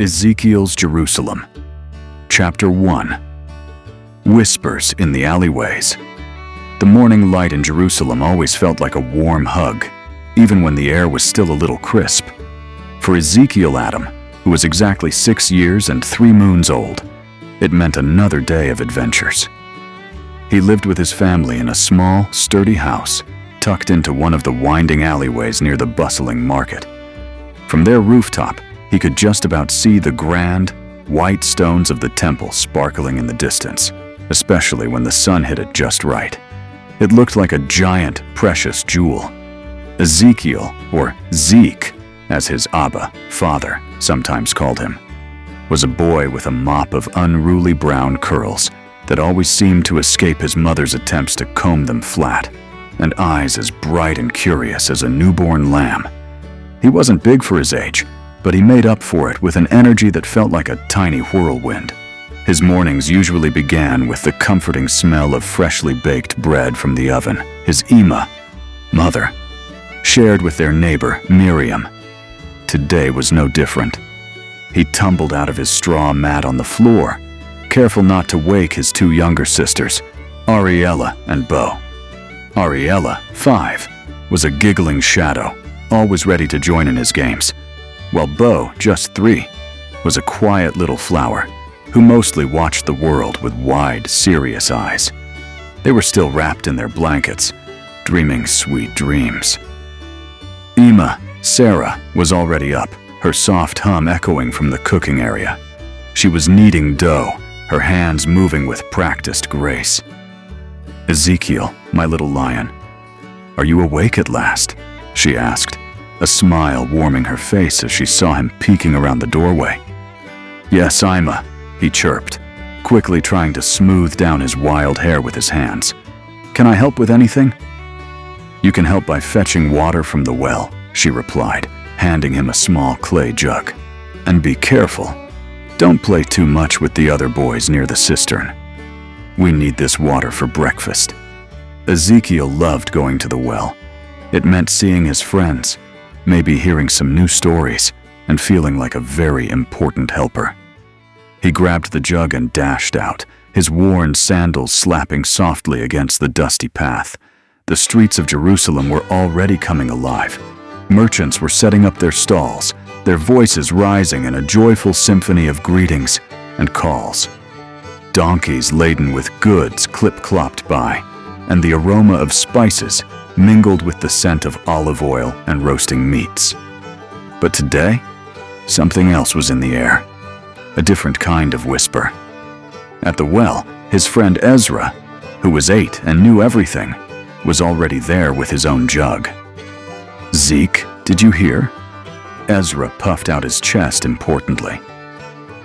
Ezekiel's Jerusalem. Chapter 1. Whispers in the Alleyways. The morning light in Jerusalem always felt like a warm hug, even when the air was still a little crisp. For Ezekiel Adam, who was exactly 6 years and 3 moons old, it meant another day of adventures. He lived with his family in a small, sturdy house tucked into one of the winding alleyways near the bustling market. From their rooftop, he could just about see the grand, white stones of the temple sparkling in the distance, especially when the sun hit it just right. It looked like a giant, precious jewel. Ezekiel, or Zeke, as his Abba, father, sometimes called him, was a boy with a mop of unruly brown curls that always seemed to escape his mother's attempts to comb them flat, and eyes as bright and curious as a newborn lamb. He wasn't big for his age, but he made up for it with an energy that felt like a tiny whirlwind. His mornings usually began with the comforting smell of freshly baked bread from the oven his mother, shared with their neighbor, Miriam. Today was no different. He tumbled out of his straw mat on the floor, careful not to wake his 2 younger sisters, Ariella and Bo. Ariella, 5, was a giggling shadow, always ready to join in his games, while Bo, just 3, was a quiet little flower who mostly watched the world with wide, serious eyes. They were still wrapped in their blankets, dreaming sweet dreams. Sarah, was already up, her soft hum echoing from the cooking area. She was kneading dough, her hands moving with practiced grace. "Ezekiel, my little lion, are you awake at last?" she asked, a smile warming her face as she saw him peeking around the doorway. "Yes, he chirped, quickly trying to smooth down his wild hair with his hands. "Can I help with anything?" "You can help by fetching water from the well," she replied, handing him a small clay jug. "And be careful. Don't play too much with the other boys near the cistern. We need this water for breakfast." Ezekiel loved going to the well. It meant seeing his friends, maybe hearing some new stories, and feeling like a very important helper. He grabbed the jug and dashed out, his worn sandals slapping softly against the dusty path. The streets of Jerusalem were already coming alive. Merchants were setting up their stalls, their voices rising in a joyful symphony of greetings and calls. Donkeys laden with goods clip-clopped by, and the aroma of spices mingled with the scent of olive oil and roasting meats. But today, something else was in the air, a different kind of whisper. At the well, his friend Ezra, who was 8 and knew everything, was already there with his own jug. "Zeke, did you hear?" Ezra puffed out his chest importantly.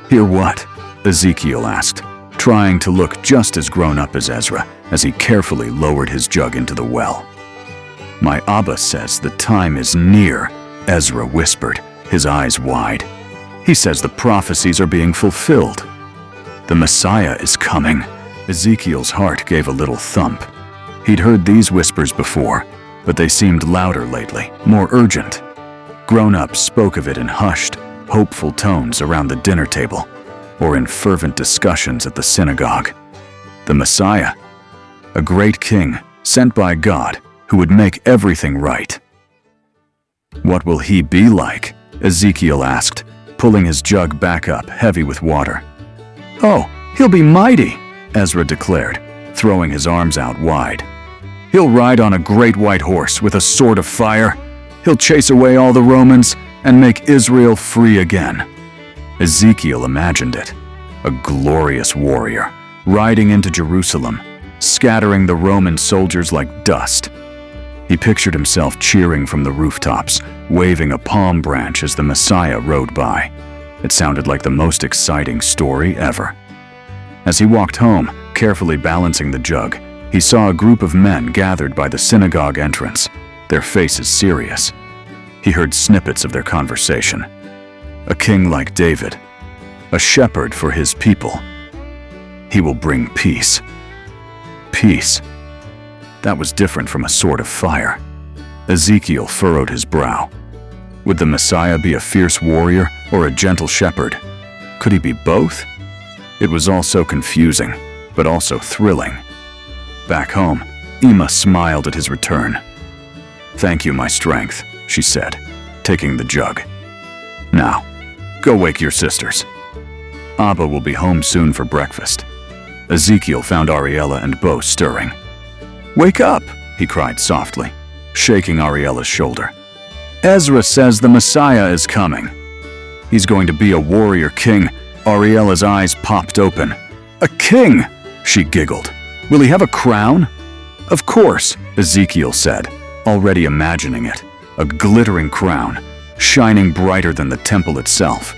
"Hear what?" Ezekiel asked, trying to look just as grown up as Ezra as he carefully lowered his jug into the well. "My Abba says the time is near," Ezra whispered, his eyes wide. "He says the prophecies are being fulfilled. The Messiah is coming." Ezekiel's heart gave a little thump. He'd heard these whispers before, but they seemed louder lately, more urgent. Grown-ups spoke of it in hushed, hopeful tones around the dinner table, or in fervent discussions at the synagogue. The Messiah, a great king sent by God who would make everything right. "What will he be like?" Ezekiel asked, pulling his jug back up, heavy with water. "Oh, he'll be mighty," Ezra declared, throwing his arms out wide. "He'll ride on a great white horse with a sword of fire. He'll chase away all the Romans and make Israel free again." Ezekiel imagined it, a glorious warrior, riding into Jerusalem, scattering the Roman soldiers like dust. He pictured himself cheering from the rooftops, waving a palm branch as the Messiah rode by. It sounded like the most exciting story ever. As he walked home, carefully balancing the jug, he saw a group of men gathered by the synagogue entrance, their faces serious. He heard snippets of their conversation. A king like David, a shepherd for his people. He will bring peace. Peace. That was different from a sword of fire. Ezekiel furrowed his brow. Would the Messiah be a fierce warrior or a gentle shepherd? Could he be both? It was all so confusing, but also thrilling. Back home, Emma smiled at his return. "Thank you, my strength," she said, taking the jug. "Now, go wake your sisters. Abba will be home soon for breakfast." Ezekiel found Ariella and Bo stirring. "Wake up!" he cried softly, shaking Ariella's shoulder. "Ezra says the Messiah is coming. He's going to be a warrior king." Ariella's eyes popped open. "A king!" she giggled. "Will he have a crown?" "Of course," Ezekiel said, already imagining it. A glittering crown, shining brighter than the temple itself.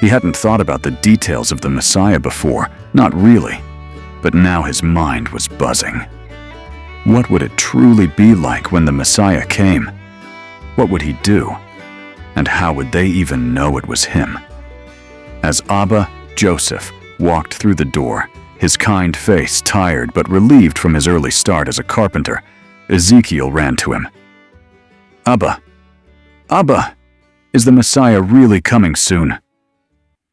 He hadn't thought about the details of the Messiah before, not really. But now his mind was buzzing. What would it truly be like when the Messiah came? What would he do? And how would they even know it was him? As Abba, Joseph, walked through the door, his kind face tired but relieved from his early start as a carpenter, Ezekiel ran to him. "Abba! Abba! Is the Messiah really coming soon?"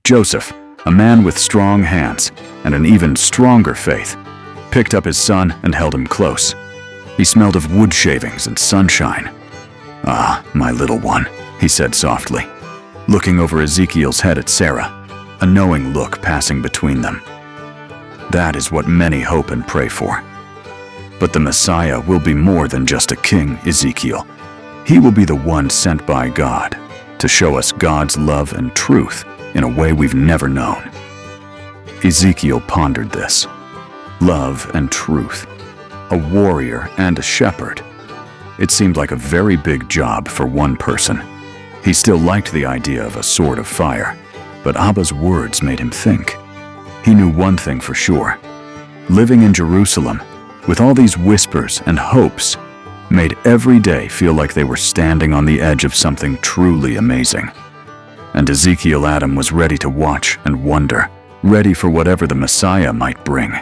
Joseph, a man with strong hands and an even stronger faith, picked up his son and held him close. He smelled of wood shavings and sunshine. "Ah, my little one," he said softly, looking over Ezekiel's head at Sarah, a knowing look passing between them. "That is what many hope and pray for. But the Messiah will be more than just a king, Ezekiel. He will be the one sent by God to show us God's love and truth in a way we've never known." Ezekiel pondered this. Love and truth. A warrior and a shepherd. It seemed like a very big job for one person. He still liked the idea of a sword of fire, but Abba's words made him think. He knew one thing for sure. Living in Jerusalem, with all these whispers and hopes, made every day feel like they were standing on the edge of something truly amazing. And Ezekiel Adam was ready to watch and wonder, ready for whatever the Messiah might bring.